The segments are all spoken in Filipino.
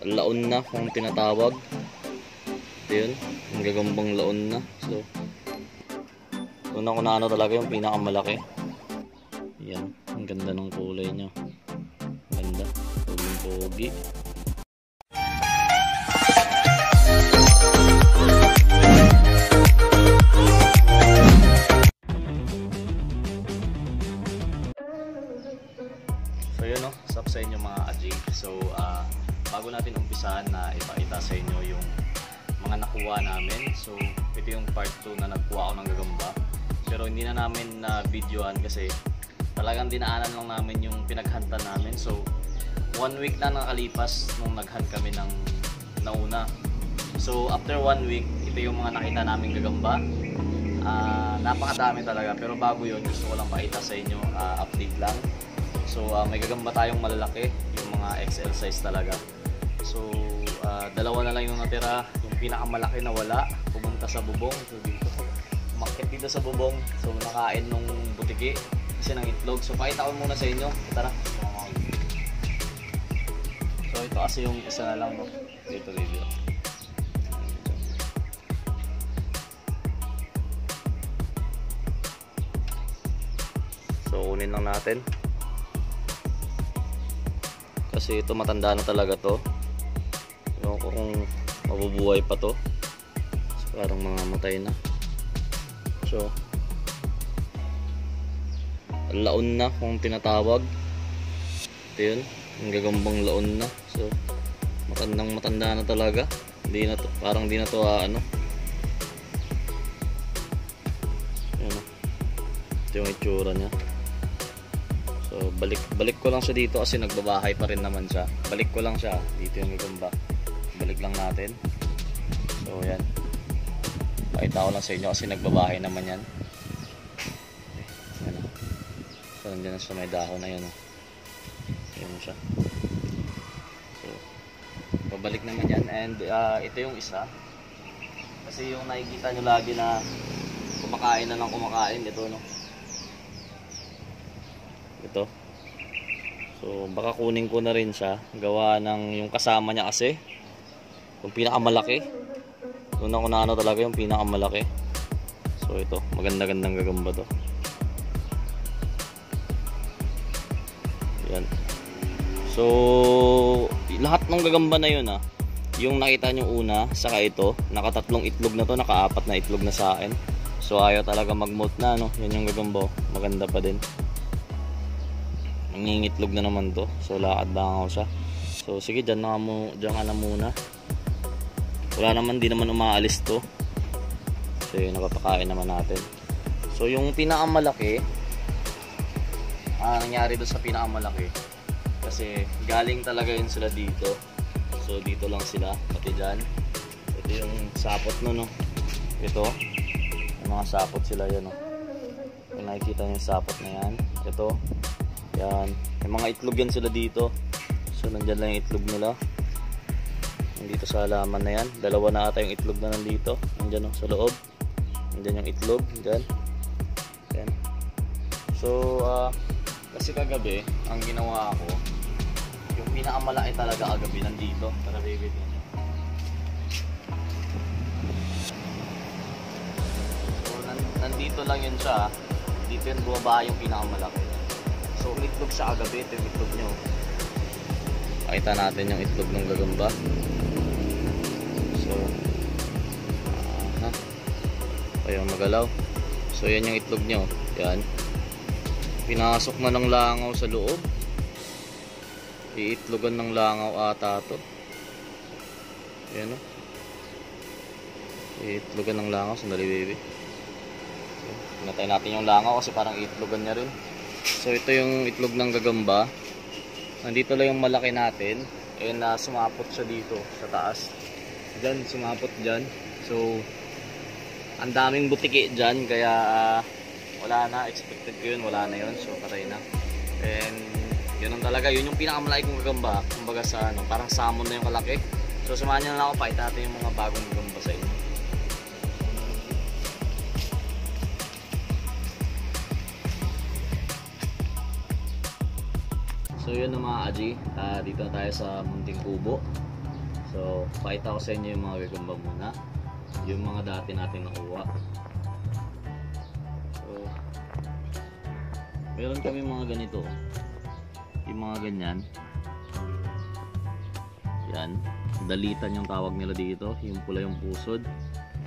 laon na kung tinatawag. Ito yun, ang gagambang laon na. So una ko na ano talaga yung pinakamalaki. Yan, ang ganda ng kulay niya. Ganda, pogi. So yun, no, sup sa inyo mga Aji. So bago natin umpisahan na ipakita sa inyo yung mga nakuha namin. So ito yung part 2 na nagkuha ako ng gagamba. Pero hindi na namin na videoan kasi talagang dinaanan lang namin yung pinaghanta namin. So 1 week na nakalipas nung naghunt kami ng nauna. So after 1 week, ito yung mga nakita namin gagamba. Napakadami talaga, pero bago yun gusto ko lang pakita sa inyo, update lang. So may gagamba tayong malalaki, yung mga XL size talaga. So dalawa na lang yung natira. Yung pinakamalaki na wala, pumunta sa bubong. So dito, umakyat dito sa bubong. So nakain nung butiki kasi ng itlog. So pakita ko muna sa inyo. Tara. So ito kasi yung isa na lang, no? Dito video. So kunin lang natin. Kasi ito matanda na talaga to. Ewan ko kung mabubuhay pa to. So, parang mga matay na. So laon na kung tinatawag. Ito yun, ang gagambang laon na. So matanda na talaga. Hindi na to, parang di na to ano. Yun, ito yung itsura niya. So balik ko lang siya dito kasi nagbabahay pa rin naman siya. Balik ko lang siya dito yung gagamba. Balik lang natin. So yan, pakita ko lang sa inyo kasi nagbabahay naman yan. Yan. So nandiyan na sa may dahon na yun. Yan siya. So pabalik naman yan. And ito yung isa. Kasi yung nakikita nyo lagi na kumakain na ng kumakain. Ito, no? Ito. So baka kunin ko na rin siya. Gawa ng yung kasama niya kasi. Yung pinakamalaki. Una ko na ano talaga yung pinakamalaki. So ito, maganda-gandang gagamba to. Yan. So lahat ng gagamba na yun, yung nakita nyo una, saka ito, nakatatlong itlog na to, nakaapat na itlog na sa akin. So ayaw talaga mag-molt na, no? Yan yung gagamba, maganda pa din. Nangingitlog na naman to. So lakad lang ako siya. So sige, dyan ka na muna. Wala naman, di naman umaalis to. So yun, napapakain naman natin. So yung pinakamalaki, nangyari doon sa pinakamalaki kasi galing talaga yun sila dito. So dito lang sila, pati dyan. Ito yung sapot no. Ito, yung mga sapot sila yan, no. Kung nakikita nyo yung sapot na yan. Ito, yan, yung mga itlog yan sila dito. So nandyan lang yung itlog nila. Nandito sa halaman na yan. Dalawa na ata yung itlog na nandito. Nandyan, no, sa loob. Nandyan yung itlog. Nandyan. Yan. So kasi kagabi ang ginawa ko, yung pinakamalaki talaga kagabi nandito. Tara baby nyo. So nandito lang yun siya. Dito yun bumaba yung pinakamalaki. So umitlog siya kagabi. Ito yung itlog nyo. Pakita natin yung itlog ng gagamba. So ayaw magalaw. So yan yung itlog nyo. Yan. Pinasok na ng langaw sa loob. Iitlogan ng langaw ata to. Yan, no? Iitlogan ng langaw. Sandali baby. Pinatay natin yung langaw kasi parang iitlogan niya rin. So ito yung itlog ng gagamba. Nandito lang yung malaki natin. Ayun na, sumapot siya dito sa taas. Diyan, sumapot dyan. So ang daming butiki dyan. Kaya wala na, expected ko yun, wala na yun. So patay na. And ganun talaga, yun yung pinakamalaki kong gagamba. Kumbaga sa ano, parang salmon na yung kalaki. So samahan nyo na lang ako, pakita natin yung mga bagong gagamba sa inyo. So yun na mga Aji, dito na tayo sa Munting Kubo. So, pakita ko sa inyo yung mga gagamba muna. Yung mga dati natin nakuha. So, meron kami mga ganito. Yung mga ganyan. Yan. Dalitan yung tawag nila dito. Yung pula yung pusod.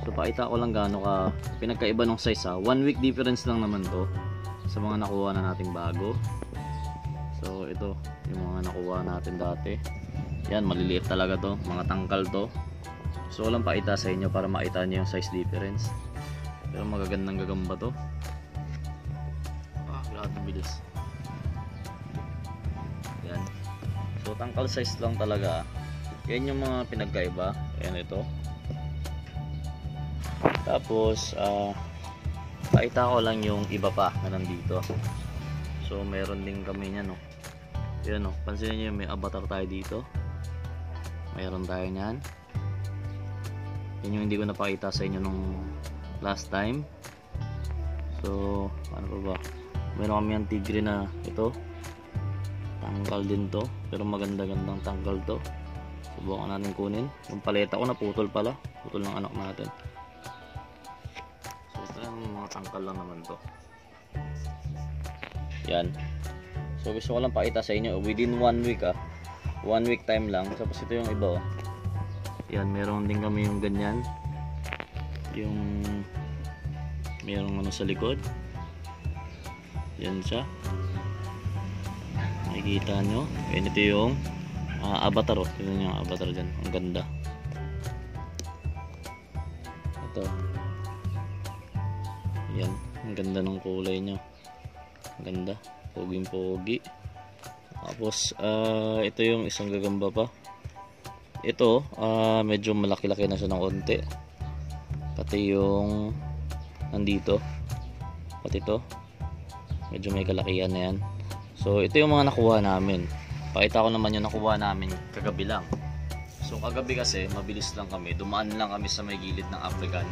So, pakita ko lang gaano ka pinagkaiba ng size ha. 1 week difference lang naman to sa mga nakuha na nating bago. So, ito yung mga nakuha natin dati. Yan, maliliit talaga to. Mga tangkal to. So, walang pakita sa inyo para makita nyo yung size difference. Pero magagandang gagamba to. Grabe bilis. Yan. So, tangkal size lang talaga. Yan yung mga pinagkaiba. Yan ito. Tapos, pakita ko lang yung iba pa na nandito. So, meron din kami niyan, no. Yan, no. Pansinin nyo, may avatar tayo dito. Mayroon tayo niyan. Yan yung hindi ko napakita sa inyo nung last time. So, ano pa ba? Meron kami yung tigre na ito. Tanggal din to. Pero maganda-gandang tanggal to. Subukan natin kunin. Yung paleta ko naputol pala. Putol ng anak natin. So, ito yung mga tangkal lang naman to. Yan. So, gusto ko lang pakita sa inyo. Within 1 week 1 week time lang. Tapos ito yung iba. Yan, meron din kami yung ganyan. Yung merong ano sa likod. Yan siya. Makikita nyo. Yan, ito yung avatar. Tignan nyo yung avatar dyan. Ang ganda. Ito. Yan. Ang ganda ng kulay nyo. Ang ganda. Poging-pogi. Tapos, ito yung isang gagamba pa. Ito, medyo malaki-laki na siya ng konti. Pati yung nandito. Pati ito. Medyo may kalakihan na yan. So, ito yung mga nakuha namin. Pakita ko naman yung nakuha namin kagabi lang. So, kagabi kasi, mabilis lang kami. Dumaan lang kami sa may gilid ng African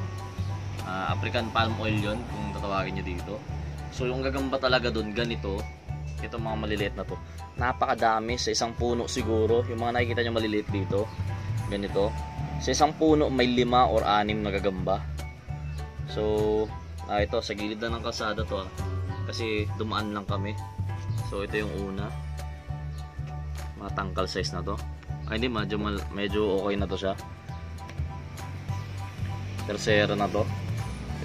palm oil yun, kung tatawagin nyo dito. So, yung gagamba talaga dun, ganito. Ito mga maliliit na to. Napakadami sa isang puno siguro. Yung mga nakikita nyo maliliit dito. Ganito. Sa isang puno may 5 or 6 na gagamba. So, ito sa gilid na ng kalsada to kasi dumaan lang kami. So, ito yung una. Mga tangkal size na to. Hindi, medyo okay na to siya. Tercera na to.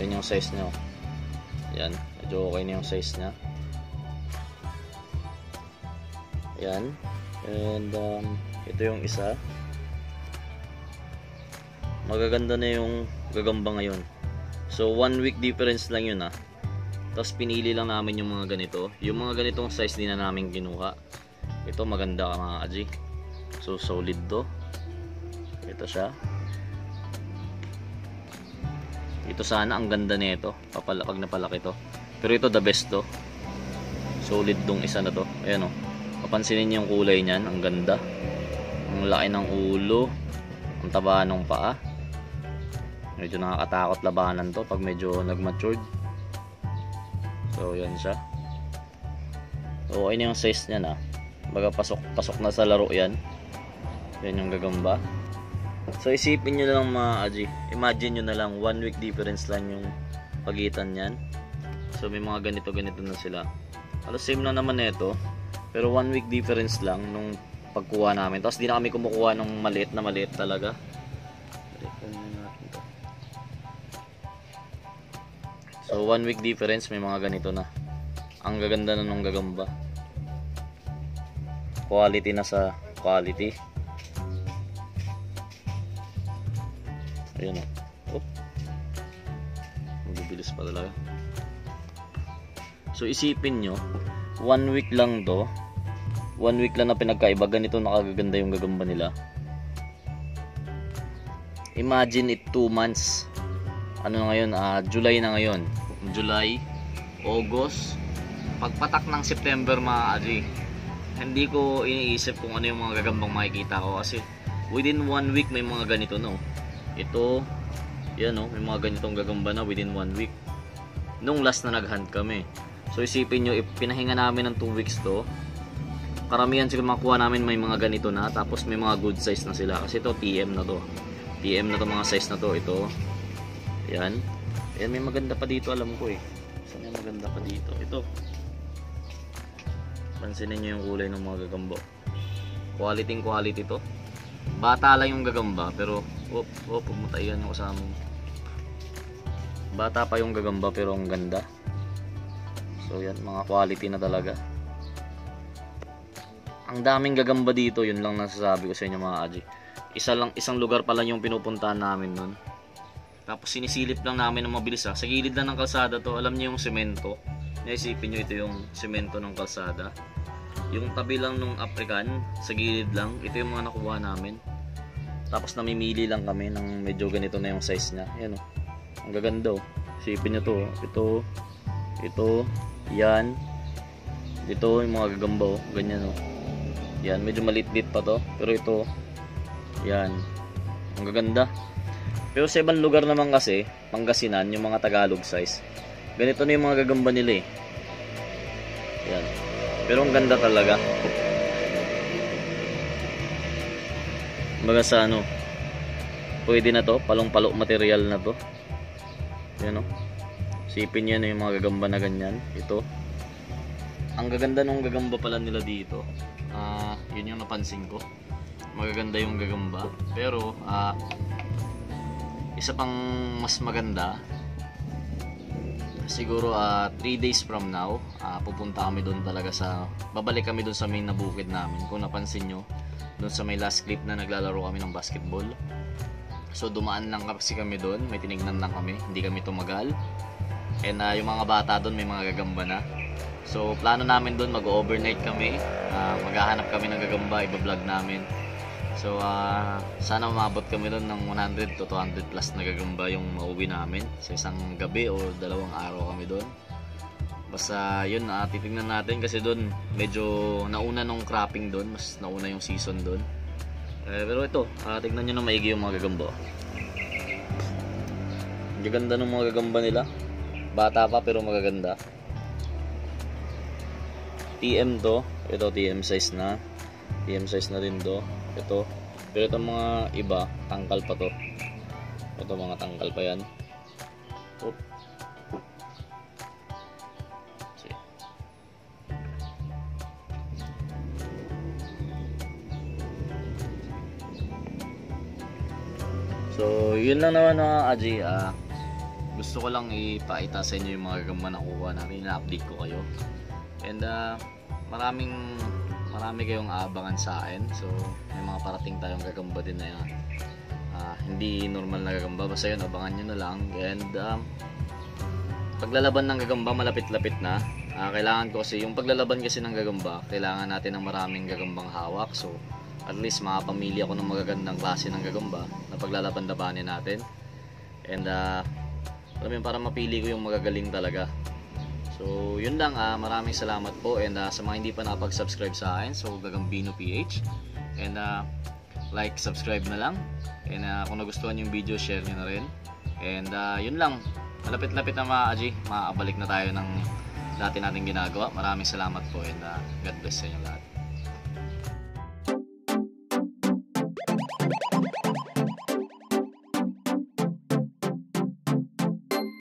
Yan yung size nya. Yan. Medyo okay na yung size nya. Yan. And ito yung isa. Magaganda na yung gagamba ngayon. So 1 week difference lang yun Tapos pinili lang namin yung mga ganito. Yung mga ganitong size din na namin kinuha. Ito maganda mga kaji. So solid to. Ito siya. Ito sana ang ganda nito pag napalaki to. Pero ito the best to. Solid tong isa na to. Ayan papansinin niyo yung kulay niyan, ang ganda. Ang laki ng ulo, ang taba ng paa. Medyo nakakatakot labanan to pag medyo nag-matured. So, yan siya. So, okay na yung size niya Baga pasok na sa laro yan. Yan yung gagamba. So, isipin nyo na lang mga aji. Imagine nyo na lang, 1 week difference lang yung pagitan yan. So, may mga ganito-ganito na sila. Halos same na naman ito. Pero 1 week difference lang nung pagkuha namin. Tapos di na kami kumukuha ng maliit na maliit talaga. So 1 week difference, may mga ganito na. Ang gaganda na nung gagamba. Quality na sa quality. Ayan Mabibilis pa talaga. So isipin nyo, 1 week lang to. 1 week lang na pinagkaiba. Ganito nakagaganda yung gagamba nila. Imagine it 2 months. Ano na ngayon? July na ngayon. July, August. Pagpatak ng September mga aji. Hindi ko iniisip kung ano yung mga gagambang makikita ko. Kasi within 1 week may mga ganito Ito, yan may mga ganitong gagamba na within 1 week. Nung last na nag-hunt kami. So isipin nyo, pinahinga namin ng 2 weeks to. karamihan siguro makuha namin may mga ganito na, tapos may mga good size na sila kasi ito TM na to. TM na to, mga size na to. Ito yan. Ayan, may maganda pa dito, alam ko eh. Saan may maganda pa dito? Ito, pansinin nyo yung kulay ng mga gagamba. Quality to. Bata lang yung gagamba, pero pumutayan yung kasama. Bata pa yung gagamba pero ang ganda. So yan, mga quality na talaga. Ang daming gagamba dito, yun lang nasasabi ko sa inyo mga Aji. Isang lugar pa lang yung pinupuntahan namin nun. Tapos sinisilip lang namin ng mabilis. Sa gilid lang ng kalsada to. Alam niyo yung semento. Naisipin nyo ito yung semento ng kalsada. Yung tabi lang nung African, sa gilid lang. Ito yung mga nakuha namin. Tapos namimili lang kami ng medyo ganito na yung size niya. Ayan o. Ang gaganda o. Isipin nyo to. Ito. Yan. Dito yung mga gagamba o. Ganyan o. Yan. Medyo maliit-lit pa to. Pero ito. Yan. Ang gaganda. Pero sa ibang lugar naman kasi, Pangasinan, yung mga Tagalog size, ganito na yung mga gagamba nila eh. Yan. Pero ang ganda talaga. Baga sa ano, pwede na to, palong-palo material na to. Yan o. Sipin nyo na yung mga gagamba na ganyan. Ito. Ang gaganda nung gagamba pala nila dito. Yun yung napansin ko. Magaganda yung gagamba. Pero, isa pang mas maganda, siguro 3 days from now, pupunta kami doon talaga babalik kami doon sa main na bukid namin. Kung napansin nyo, doon sa may last clip na naglalaro kami ng basketball. So dumaan lang kasi kami doon, may tinignan lang kami, hindi kami tumagal. And yung mga bata doon may mga gagamba na. So plano namin doon, mag-overnight kami, maghahanap kami ng gagamba, i-vlog namin. So sana umabot kami doon ng 100 to 200 plus na gagamba yung mauwi namin sa isang gabi o 2 araw kami doon. Basta yun, titignan natin kasi doon medyo nauna nung cropping doon, mas nauna yung season doon. Pero ito, tignan nyo na maigi yung mga gagamba. Ang gaganda ng mga gagamba nila. Bata pa pero magaganda. TM to. Ito TM size na. TM size na rin to. Ito. Pero itong mga iba, tangkal pa to. Ito mga tangkal pa yan. So, yun lang naman mga Aji. Gusto ko lang ipakita sa inyo yung mga gagamba na kuha natin. Na-update ko kayo. And marami kayong aabangan sa akin. So, may mga parating tayong gagamba din na hindi normal na gagamba. Basta yun, abangan nyo na lang. And paglalaban ng gagamba, malapit-lapit na. Kailangan ko kasi, yung paglalaban kasi ng gagamba, kailangan natin ng maraming gagambang hawak. So, at least makapamili ako ng magagandang klase ng gagamba na paglalaban-labanin natin. And alam mo, para mapili ko yung magagaling talaga. So yun lang, maraming salamat po. And sa mga hindi pa nakapag-subscribe sa akin, so Gagambino PH. And like, subscribe na lang. And kung nagustuhan yung video, share nyo na rin. And yun lang, malapit-lapit na mga Aji, makabalik na tayo ng dati nating ginagawa. Maraming salamat po and God bless sa inyo lahat.